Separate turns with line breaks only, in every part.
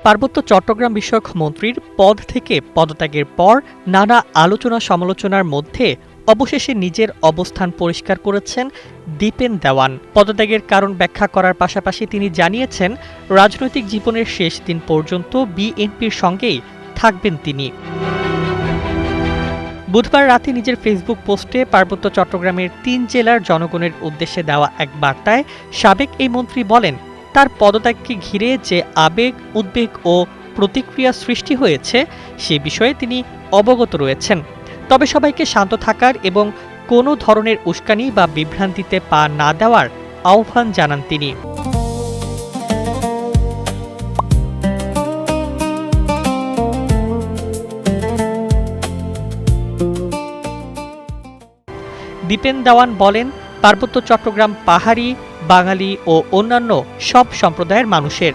পার্বত্য চট্টগ্রাম বিষয়ক মন্ত্রীর পদ থেকে পদত্যাগের পর নানা আলোচনা সমালোচনার মধ্যে অবশেষে নিজের অবস্থান পরিষ্কার করেছেন দীপেন দেওয়ান। পদত্যাগের কারণ ব্যাখ্যা করার পাশাপাশি তিনি জানিয়েছেন, রাজনৈতিক জীবনের শেষ দিন পর্যন্ত বিএনপির সঙ্গেই থাকবেন তিনি। বুধবার রাতে নিজের ফেসবুক পোস্টে পার্বত্য চট্টগ্রামের ৩ জেলার জনগণের উদ্দেশ্যে দেওয়া এক বার্তায় সাবেক এই মন্ত্রী বলেন, তার পদত্যাগকে ঘিরে যে আবেগ, উদ্বেগ ও প্রতিক্রিয়া সৃষ্টি হয়েছে সে বিষয়ে তিনি অবগত রয়েছেন। তবে সবাইকে শান্ত থাকার এবং কোনো ধরনের উস্কানি বা বিভ্রান্তিতে পা না দেওয়ার আহ্বান জানান তিনি। দীপেন দেওয়ান বলেন, পার্বত্য চট্টগ্রাম পাহাড়ি, বাঙালি ও অন্যান্য সব সম্প্রদায়ের মানুষের।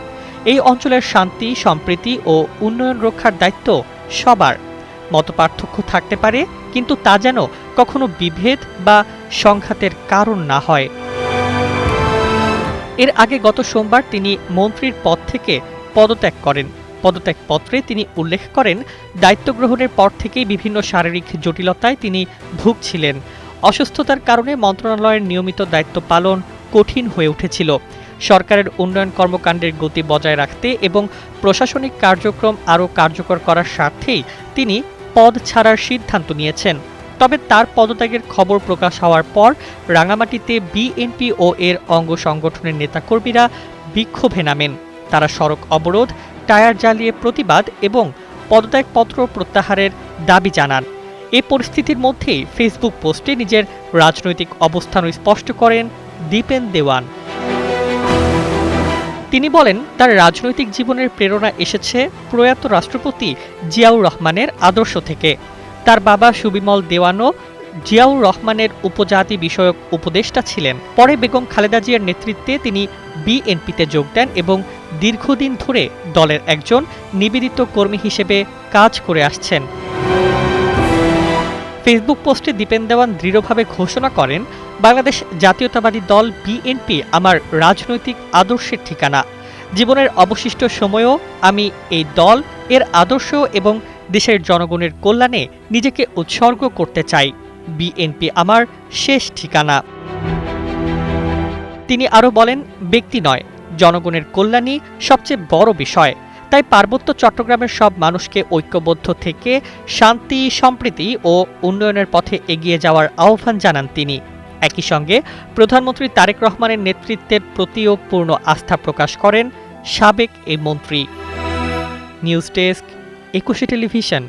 এই অঞ্চলের শান্তি, সম্প্রীতি ও উন্নয়ন রক্ষার দায়িত্ব সবার। মতপার্থক্য থাকতে পারে, কিন্তু তা যেন কখনো বিভেদ বা সংঘাতের কারণ না হয়। এর আগে গত সোমবার তিনি মন্ত্রীর পদ থেকে পদত্যাগ করেন। পদত্যাগপত্রে তিনি উল্লেখ করেন, দায়িত্ব গ্রহণের পর থেকেই বিভিন্ন শারীরিক জটিলতায় তিনি ভুগছিলেন। অসুস্থতার কারণে মন্ত্রণালয়ের নিয়মিত দায়িত্ব পালন কঠিন হয়ে উঠেছিল। সরকারের উন্নয়ন কর্মকাণ্ডের গতি বজায় রাখতে এবং প্রশাসনিক কার্যক্রম আরও কার্যকর করার স্বার্থেই তিনি পদ ছাড়ার সিদ্ধান্ত নিয়েছেন। তবে তার পদত্যাগের খবর প্রকাশ হওয়ার পর রাঙামাটিতে বিএনপি ও এর অঙ্গ সংগঠনের নেতাকর্মীরা বিক্ষোভে নামেন। তারা সড়ক অবরোধ, টায়ার জ্বালিয়ে প্রতিবাদ এবং পদত্যাগপত্র প্রত্যাহারের দাবি জানান। এ পরিস্থিতির মধ্যেই ফেসবুক পোস্টে নিজের রাজনৈতিক অবস্থান স্পষ্ট করেন দীপেন দেওয়ান। তিনি বলেন, তার রাজনৈতিক জীবনের প্রেরণা এসেছে প্রয়াত রাষ্ট্রপতি জিয়াউর রহমানের আদর্শ থেকে। তার বাবা সুবিমল দেওয়ানও জিয়াউর রহমানের উপজাতি বিষয়ক উপদেষ্টা ছিলেন। পরে বেগম খালেদা জিয়ার নেতৃত্বে তিনি বিএনপিতে যোগ দেন এবং দীর্ঘদিন ধরে দলের একজন নিবেদিত কর্মী হিসেবে কাজ করে আসছেন। ফেসবুক পোস্টে দীপেন দেওয়ান দৃঢ়ভাবে ঘোষণা করেন, বাংলাদেশ জাতীয়তাবাদী দল বিএনপি আমার রাজনৈতিক আদর্শের ঠিকানা। জীবনের অবশিষ্ট সময়েও আমি এই দল, এর আদর্শ এবং দেশের জনগণের কল্যাণে নিজেকে উৎসর্গ করতে চাই। বিএনপি আমার শেষ ঠিকানা। তিনি আরও বলেন, ব্যক্তি নয়, জনগণের কল্যাণই সবচেয়ে বড় বিষয়। তাই পার্বত্য চট্টগ্রামের সব মানুষকে ঐক্যবদ্ধ থেকে শান্তি, সম্প্রীতি ও উন্নয়নের পথে এগিয়ে যাওয়ার আহ্বান জানান তিনি। একই সঙ্গে প্রধানমন্ত্রী তারেক রহমানের নেতৃত্বের প্রতিও পূর্ণ আস্থা প্রকাশ করেন সাবেক এই মন্ত্রী। News desk, ২১ television.